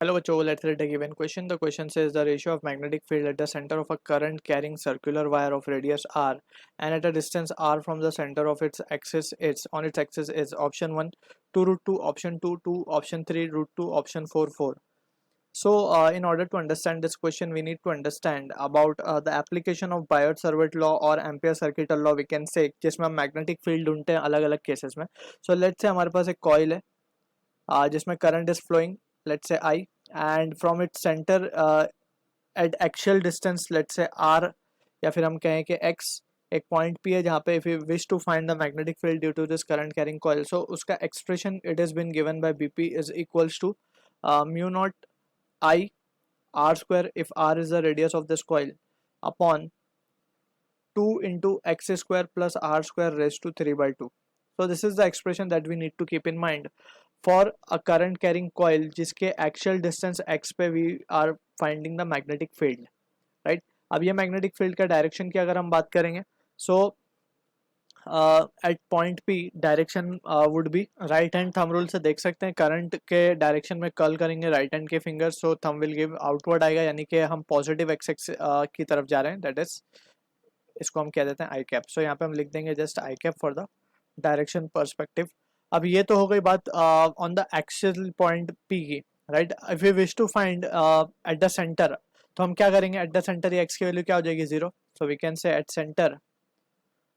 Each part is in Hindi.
Hello बच्चों, let's read a given question. The question says the ratio of magnetic field at the center of a current carrying circular wire of radius r and at a distance r from the center of its axis is option 1 2 root 2, option 2 2, option 3 root 2, option 4 4. So in order to understand this question we need to understand about the application of Biot-Savart law or Ampere-Circuital law we can say, जिसमें हम मैग्नेटिक फील्ड ढूंढते हैं अलग अलग केसेस में. सो लेट्स से हमारे पास एक कॉइल है जिसमें current is flowing, let's say I, and from its center at axial distance let's say r, या फिर हम कहें कि x एक पॉइंट P है जहाँ पे if we wish to find the magnetic field due to this current carrying coil, so उसका expression it has been given by BP is equals to mu naught I r square if r is the radius of this coil upon 2 into x square plus r square raised to 3 by 2. So this is the expression that we need to keep in mind for a current carrying coil जिसके axial distance x पे we are finding the magnetic field, right? अब ये magnetic field का direction की अगर हम बात करेंगे, so at point P direction would be right hand thumb rule से देख सकते हैं current के direction में curl करेंगे right hand के fingers, so thumb will give outward आएगा, यानी कि हम positive x की तरफ जा रहे हैं, that is इसको हम कह देते हैं आई कैप. सो यहाँ पे हम लिख देंगे just I cap for the direction perspective. अब ये तो हो गई बात on the axial point P की, right? If you wish to find at the center, तो हम क्या करेंगे, एट द सेंटर एक्स की वैल्यू क्या हो जाएगी, 0. So we can say at center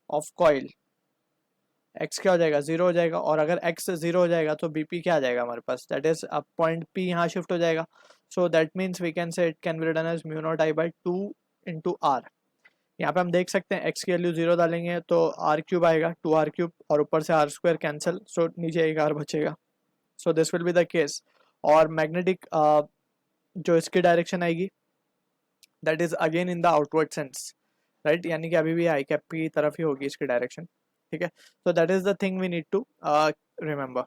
of coil x क्या हो जाएगा, 0 हो जाएगा. और अगर एक्स 0 हो जाएगा तो बीपी क्या आ जाएगा हमारे पास, दैट इज अब पॉइंट पी यहाँ शिफ्ट हो जाएगा. So that means we can say it can be written as mu naught I by 2 into R. यहाँ पे हम देख सकते हैं x की वैल्यू 0 डालेंगे तो r क्यूब आएगा, 2r क्यूब, और ऊपर से r स्क्वायर कैंसिल, सो नीचे एक r बचेगा. So this will be the case. और मैग्नेटिक जो इसकी डायरेक्शन आएगी that is again in the outward sense, right? यानी कि अभी भी आई कैप की तरफ ही होगी इसकी डायरेक्शन, ठीक है? So that is the thing we need to remember.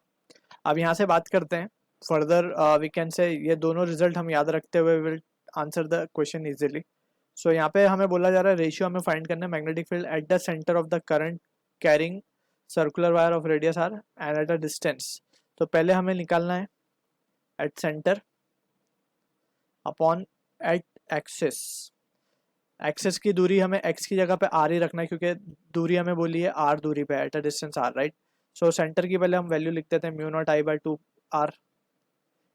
अब यहाँ से बात करते हैं फर्दर, वी कैन से ये दोनों रिजल्ट हम याद रखते हुए will answer the question easily. So यहाँ पे हमें बोला जा रहा है रेशियो हमें फाइंड करना है magnetic field at the centre of the current carrying circular wire of radius R and at a distance. तो पहले हमें निकालना है at centre upon at axis. Axis की दूरी हमें एक्स की जगह पे आर ही रखना है क्योंकि दूरी हमें बोली है आर दूरी पे, at a distance R, right? So centre की पहले हम वैल्यू लिख देते हैं mu naught I by 2 R.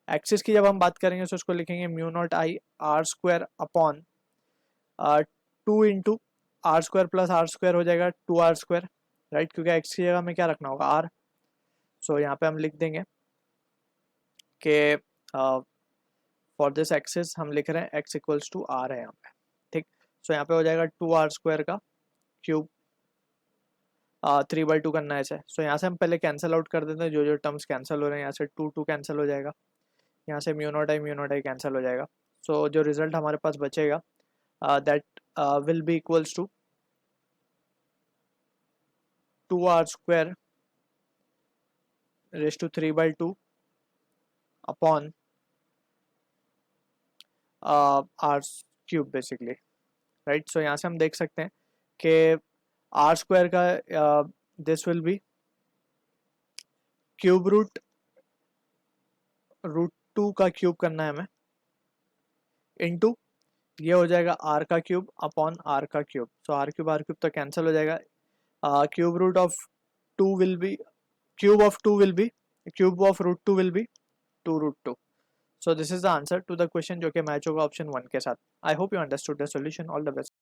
Axis की जब हम बात करेंगे तो उसको लिखेंगे mu naught I R square upon 2 into R square plus R square हो जाएगा 2r स्क्वायर, राइट? क्योंकि x की जगह में क्या रखना होगा, r. सो यहाँ पे हम लिख देंगे कि फॉर दिस एक्सिस हम लिख रहे हैं x इक्वल्स टू r है यहाँ पे, ठीक? सो यहाँ पे हो जाएगा 2r स्क्वायर का क्यूब, 3 बाई 2 करना है इसे. सो यहाँ से हम पहले कैंसिल आउट कर देते हैं, जो जो टर्म्स कैंसिल हो रहे हैं यहाँ से 2 कैंसिल हो जाएगा, यहाँ से म्यू नॉट आई कैंसिल हो जाएगा. सो जो रिजल्ट हमारे पास बचेगा that will be equals to 2r square raised to 3 by 2 upon r cube basically, right? So यहाँ से हम देख सकते हैं कि r square का this will be cube root 2 का क्यूब करना है हमें इंटू ये हो जाएगा r का क्यूब अपॉन r का क्यूब. सो r क्यूब तो कैंसिल हो जाएगा. Cube root of 2 will be cube of root 2 will be 2 root 2. So this is the answer to the question जो कि मैच होगा ऑप्शन 1 के साथ. I hope you understood the solution. All the best.